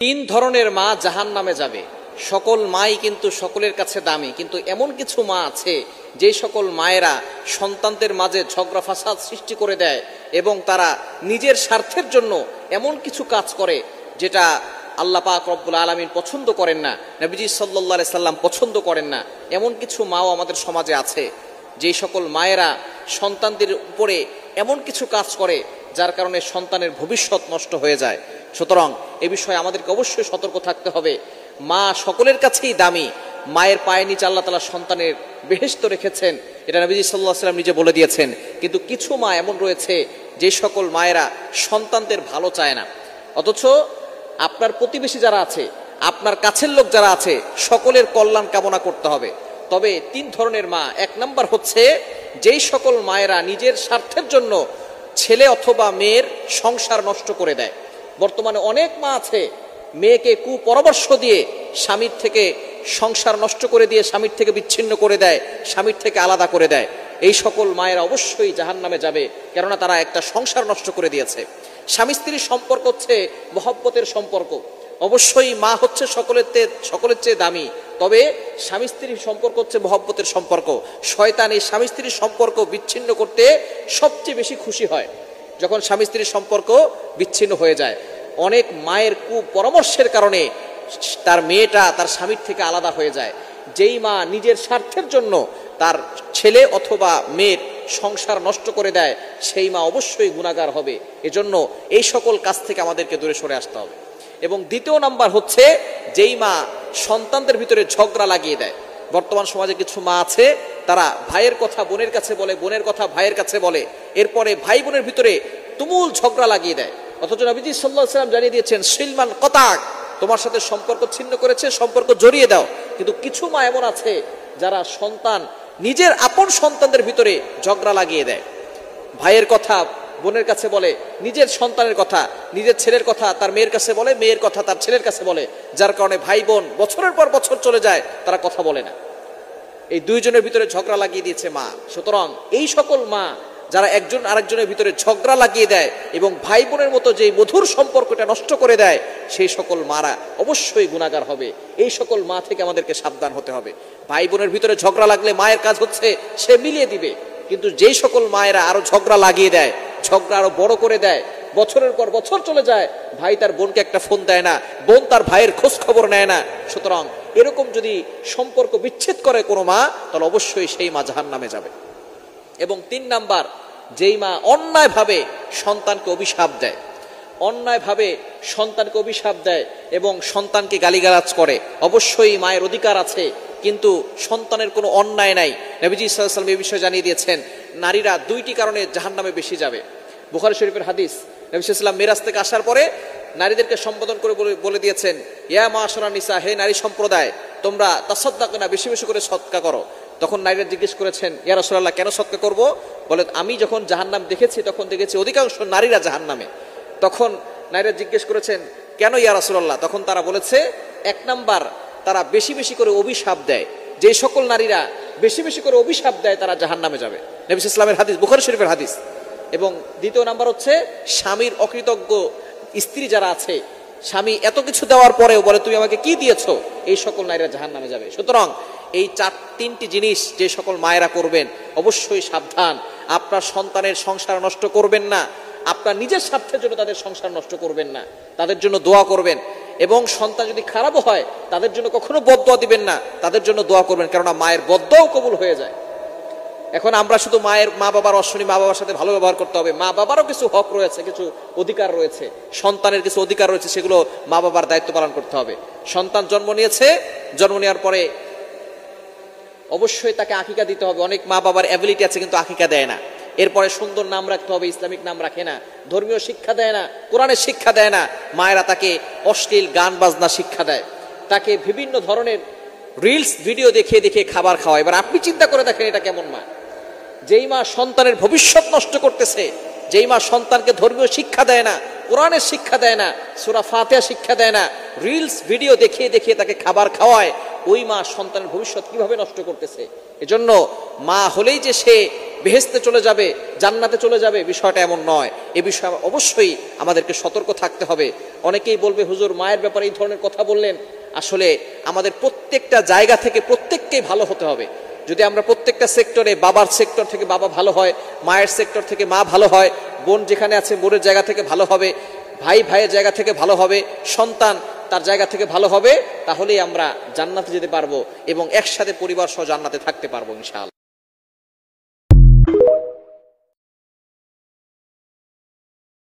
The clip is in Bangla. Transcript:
তিন ধরনের মা জাহান্নামে যাবে। সকল মাই কিন্তু সকলের কাছে দামি, কিন্তু এমন কিছু মা আছে যে সকল মায়েরা সন্তানদের মাঝে ঝগড়া ফাসাদ সৃষ্টি করে দেয় এবং তারা নিজের স্বার্থের জন্য এমন কিছু কাজ করে যেটা আল্লাহ পাক রব্বুল আলামিন পছন্দ করেন না, নবীজি সাল্লাল্লাহু আলাইহি সাল্লাম পছন্দ করেন না। এমন কিছু মাও আমাদের সমাজে আছে যে সকল মায়েরা সন্তানদের উপরে এমন কিছু কাজ করে যার কারণে সন্তানের ভবিষ্যৎ নষ্ট হয়ে যায়। সুতরাং এ বিষয়ে আমাদেরকে অবশ্যই সতর্ক থাকতে হবে। মা সকলের কাছেই দামি, মায়ের পায়ের নিচে আল্লাহ তাআলা সন্তানের বেহেশত রেখেছেন, এটা নবীজি সাল্লাল্লাহু আলাইহি সাল্লাম নিজে বলে দিয়েছেন। কিন্তু কিছু মা এমন রয়েছে যে সকল মায়েরা সন্তানদের ভালো চায় না, অথচ আপনার প্রতিবেশী যারা আছে, আপনার কাছের লোক যারা আছে, সকলের কল্যাণ কামনা করতে হবে। তবে তিন ধরনের মা, এক নাম্বার হচ্ছে যেই সকল মায়েরা নিজের স্বার্থের জন্য ছেলে অথবা মেয়ের সংসার নষ্ট করে দেয়। বর্তমানে অনেক মা আছে মেয়েকে কুপরামর্শ দিয়ে স্বামীর থেকে সংসার নষ্ট করে দিয়ে স্বামীর থেকে বিচ্ছিন্ন করে দেয়, স্বামীর থেকে আলাদা করে দেয়। এই সকল মায়েরা অবশ্যই জাহান্নামে যাবে, কেননা তারা একটা সংসার নষ্ট করে দিয়েছে। স্বামী স্ত্রীর সম্পর্ক হচ্ছে মহব্বতের সম্পর্ক। অবশ্যই মা হচ্ছে সকলের চেয়ে দামি, তবে স্বামী স্ত্রীর সম্পর্ক হচ্ছে মহব্বতের সম্পর্ক। শয়তান এই স্বামী স্ত্রীর সম্পর্ক বিচ্ছিন্ন করতে সবচেয়ে বেশি খুশি হয় যখন স্বামী স্ত্রীর সম্পর্ক বিচ্ছিন্ন হয়ে যায়। অনেক মায়ের কুপরামর্শের কারণে তার মেয়েটা তার স্বামীর থেকে আলাদা হয়ে যায়। যেই মা নিজের স্বার্থের জন্য তার ছেলে অথবা মেয়ের সংসার নষ্ট করে দেয়, সেই মা অবশ্যই গুনাহগার হবে। এজন্য এই সকল কাজ থেকে আমাদেরকে দূরে সরে আসতে হবে। এবং দ্বিতীয় নাম্বার হচ্ছে যেই মা সন্তানদের ভিতরে ঝগড়া লাগিয়ে দেয়। বর্তমান সমাজে কিছু মা আছে তারা ভাইয়ের কথা বোনের কাছে বলে, বোনের কথা ভাইয়ের কাছে বলে, এরপরে ভাই বোনের ভিতরে তুমুল ঝগড়া লাগিয়ে দেয়। অথচ নবীজি সাল্লাল্লাহু আলাইহি ওয়াসাল্লাম জানিয়ে দিয়েছেন, সিলমান কতাক, তোমার সাথে সম্পর্ক ছিন্ন করেছে, সম্পর্ক জড়িয়ে দাও। কিন্তু কিছু মা এমন আছে যারা নিজের আপন সন্তানদের ভিতরে ঝগড়া লাগিয়ে দেয়। ভাইয়ের কথা বোনের কাছে বলে, নিজের সন্তানের কথা নিজের ছেলের কথা তার মেয়ের কাছে বলে, মেয়ের কথা তার ছেলের কাছে বলে, যার কারণে ভাই বোন বছরের পর বছর চলে যায়, তারা কথা বলে না। এই দুইজনের ভিতরে ঝগড়া লাগিয়ে দিয়েছে মা। সুতরাং এই সকল মা যারা একজন আরেকজনের ভিতরে ঝগড়া লাগিয়ে দেয় এবং ভাই বোনের মতো যে মধুর সম্পর্কটা নষ্ট করে দেয়, সেই সকল মারা অবশ্যই গুনাহগার হবে। এই সকল মা থেকে আমাদেরকে সাবধান হতে হবে। ভাই বোনের ভিতরে ঝগড়া লাগলে মায়ের কাজ হচ্ছে সে মিলিয়ে দিবে, কিন্তু যেই সকল মায়েরা আরো ঝগড়া লাগিয়ে দেয়, ঝগড়া আরো বড় করে দেয়, বছরের পর বছর চলে যায়, ভাই তার বোনকে একটা ফোন দেয় না, বোন তার ভাইয়ের খোঁজ খবর নেয় না। সুতরাং এরকম যদি সম্পর্ক বিচ্ছেদ করে কোনো মা, তাহলে অবশ্যই সেই মা জাহান্নামে যাবে। এবং তিন নাম্বার, যেই মা অন্যায়ভাবে সন্তানকে অভিশাপ দেয়, অন্যায়ভাবে সন্তানকে অভিশাপ দেয় এবং সন্তানকে গালিগালাজ করে, অবশ্যই মায়ের অধিকার আছে, কিন্তু সন্তানের কোনো অন্যায় নাই। নবীজি সাল্লাল্লাহু আলাইহি ওয়াসাল্লাম এই বিষয়ে জানিয়ে দিয়েছেন, নারীরা দুইটি কারণে জাহান্নামে বেশি যাবে। বুখারী শরীফের হাদিস, নবী সাল্লাল্লাহু আলাইহি ওয়াসাল্লাম মিরাজ থেকে আসার পরে নারীদেরকে সম্বোধন করে বলে দিয়েছেন, ইয়া মাশারান নিসা, হে নারী সম্প্রদায়, তোমরা তাসাদদাকনা, বেশি বেশি করে সদকা করো। তখন নারীরা জিজ্ঞেস করেছেন, ইয়া রাসূলুল্লাহ, কেন সদকা করব? বলে, আমি যখন জাহান্নাম দেখেছি তখন দেখেছি অধিকাংশ নারীরা জাহান্নামে। তখন নারীরা জিজ্ঞেস করেছেন, কেন ইয়া রাসূলুল্লাহ? তখন তারা বলেছে, এক নাম্বার, তারা বেশি বেশি করে অভিশাপ দেয়। যে সকল নারীরা বেশি বেশি করে অভিশাপ দেয় তারা জাহান্নামে যাবে। নবী সাল্লাল্লাহু আলাইহি ওয়াসাল্লামের হাদিস, বুখারী শরীফের হাদিস। এবং দ্বিতীয় নাম্বার হচ্ছে স্বামীর অকৃতজ্ঞ স্ত্রী যারা আছে, স্বামী এত কিছু দেওয়ার পরেও বলে, তুমি আমাকে কি দিয়েছো, এই সকল নারীরা জাহান্নামে যাবে। সুতরাং এই তিনটি জিনিস যে সকল মায়েরা করবেন, অবশ্যই সাবধান। আপনার সন্তানের সংসার নষ্ট করবেন না, আপনার নিজের স্বার্থের জন্য তাদের সংসার নষ্ট করবেন না, তাদের জন্য দোয়া করবেন। এবং সন্তান যদি খারাপও হয় তাদের জন্য কখনো বদদোয়া দিবেন না, তাদের জন্য দোয়া করবেন, কেননা মায়ের বদদোয়াও কবুল হয়ে যায়। এখন আমরা শুধু মা বাবার অশ্বনী, মা বাবার সাথে ভালো ব্যবহার করতে হবে। মা বাবারও কিছু হক রয়েছে, কিছু অধিকার রয়েছে, সন্তানের কিছু অধিকার রয়েছে, সেগুলো মা বাবার দায়িত্ব পালন করতে হবে। সন্তান জন্ম নিয়েছে, জন্ম নেওয়ার পরে অবশ্যই তাকে আকিকা দিতে হবে। অনেক মা বাবার অ্যাবিলিটি আছে কিন্তু আকিকা দেয় না। এরপরে সুন্দর নাম রাখতে হবে, ইসলামিক নাম রাখে না, ধর্মীয় শিক্ষা দেয় না, কোরআনের শিক্ষা দেয় না। মায়েরা তাকে অশ্লীল গান বাজনা শিক্ষা দেয়, তাকে বিভিন্ন ধরনের রিলস ভিডিও দেখিয়ে দেখিয়ে খাবার খাওয়ায়। এবার আপনি চিন্তা করে দেখেন এটা কেমন মা? যেই মা সন্তানের ভবিষ্যৎ নষ্ট করতেছে, যেই মা সন্তানকে ধর্মীয় শিক্ষা দেয় না, কোরআনের শিক্ষা দেয় না, সূরা ফাতিহা শিক্ষা দেয় না, রিলস ভিডিও দেখিয়ে দেখিয়ে তাকে খাবার খাওয়ায়, ওই মা সন্তানের ভবিষ্যৎ কিভাবে নষ্ট করতেছে। এজন্য মা হলেই যে সে বেহেশতে চলে যাবে, জান্নাতে চলে যাবে, বিষয়টা এমন নয়। এ বিষয়ে অবশ্যই আমাদেরকে সতর্ক থাকতে হবে। অনেকেই বলবে হুজুর মায়ের ব্যাপারে এই ধরনের কথা বললেন। আসলে আমাদের প্রত্যেকটা জায়গা থেকে প্রত্যেককেই ভালো হতে হবে। যদি আমরা প্রত্যেকটা সেক্টরে, বাবার সেক্টর থেকে বাবা ভালো হয়, মায়ের সেক্টর থেকে মা ভালো হয়, বোন যেখানে আছে বোনের জায়গা থেকে ভালো হবে, ভাই ভাইয়ের জায়গা থেকে ভালো হবে, সন্তান তার জায়গা থেকে ভালো হবে, তাহলেই আমরা জান্নাতে যেতে পারবো এবং একসাথে পরিবার সহ জান্নাতে থাকতে পারবো ইনশাআল্লাহ।